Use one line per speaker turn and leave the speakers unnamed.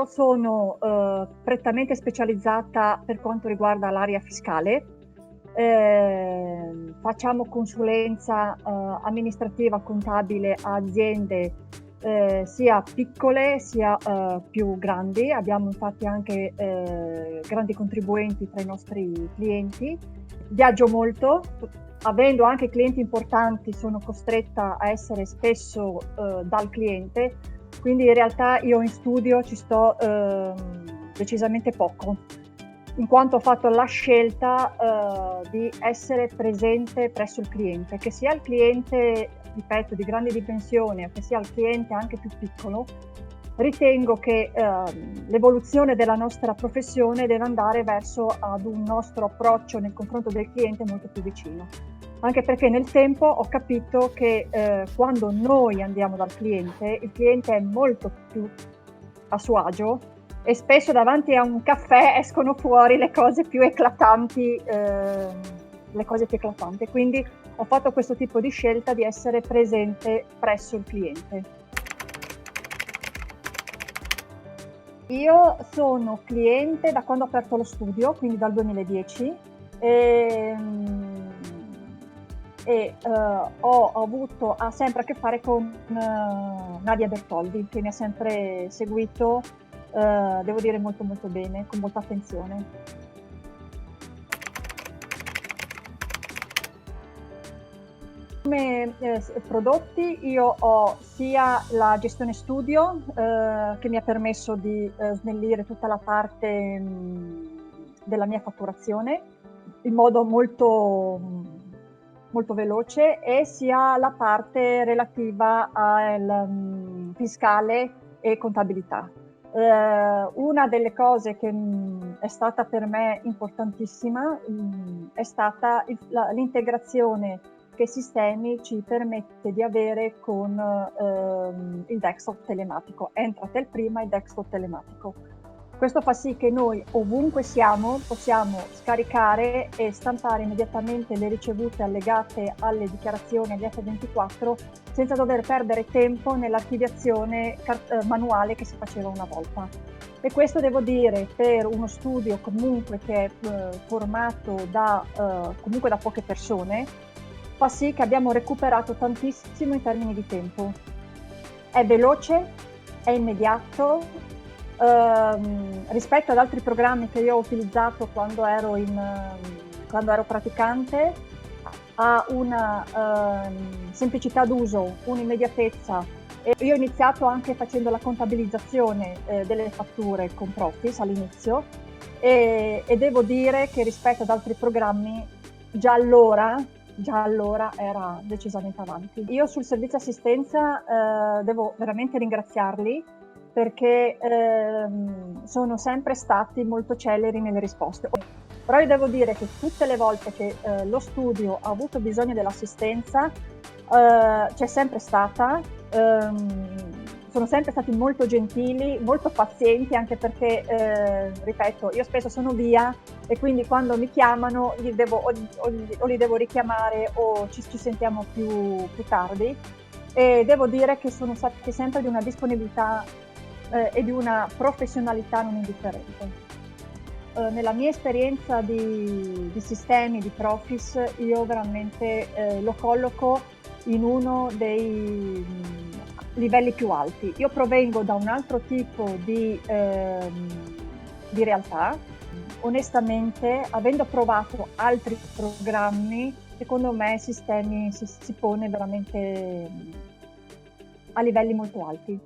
sono prettamente specializzata per quanto riguarda l'area fiscale. Facciamo consulenza amministrativa contabile a aziende sia piccole sia più grandi. Abbiamo infatti anche grandi contribuenti tra i nostri clienti. Viaggio molto, avendo anche clienti importanti sono costretta a essere spesso dal cliente, quindi in realtà io in studio ci sto decisamente poco, in quanto ho fatto la scelta di essere presente presso il cliente, che sia il cliente, ripeto, di grande dimensione, che sia il cliente anche più piccolo. Ritengo che l'evoluzione della nostra professione deve andare verso ad un nostro approccio nei confronti del cliente molto più vicino. Anche perché nel tempo ho capito che quando noi andiamo dal cliente, il cliente è molto più a suo agio e spesso davanti a un caffè escono fuori le cose più eclatanti, Quindi ho fatto questo tipo di scelta di essere presente presso il cliente. Io sono cliente da quando ho aperto lo studio, quindi dal 2010, e ho avuto sempre a che fare con Nadia Bertoldi, che mi ha sempre seguito, devo dire molto molto bene, con molta attenzione. Come prodotti io ho sia la gestione studio che mi ha permesso di snellire tutta la parte della mia fatturazione in modo molto, molto veloce, e sia la parte relativa al fiscale e contabilità. Una delle cose che è stata per me importantissima è stata l'integrazione che Sistemi ci permette di avere con il desktop telematico. Entratel prima il desktop telematico. Questo fa sì che noi ovunque siamo possiamo scaricare e stampare immediatamente le ricevute allegate alle dichiarazioni agli F24 senza dover perdere tempo nell'archiviazione manuale che si faceva una volta. E questo, devo dire, per uno studio comunque che è formato comunque da poche persone, fa sì che abbiamo recuperato tantissimo in termini di tempo. È veloce, è immediato. Rispetto ad altri programmi che io ho utilizzato quando ero praticante, ha una semplicità d'uso, un'immediatezza. E io ho iniziato anche facendo la contabilizzazione delle fatture con Profis all'inizio, e devo dire che rispetto ad altri programmi già allora era decisamente avanti. Io sul servizio assistenza devo veramente ringraziarli, perché sono sempre stati molto celeri nelle risposte. Però io devo dire che tutte le volte che lo studio ha avuto bisogno dell'assistenza c'è sempre stata, sono sempre stati molto gentili, molto pazienti, anche perché, ripeto, io spesso sono via e quindi quando mi chiamano li devo richiamare o ci sentiamo più tardi, e devo dire che sono stati sempre di una disponibilità e di una professionalità non indifferente. Nella mia esperienza di sistemi, di Profis, io veramente lo colloco in uno dei livelli più alti. Io provengo da un altro tipo di realtà. Onestamente, avendo provato altri programmi, secondo me Sistemi si pone veramente a livelli molto alti.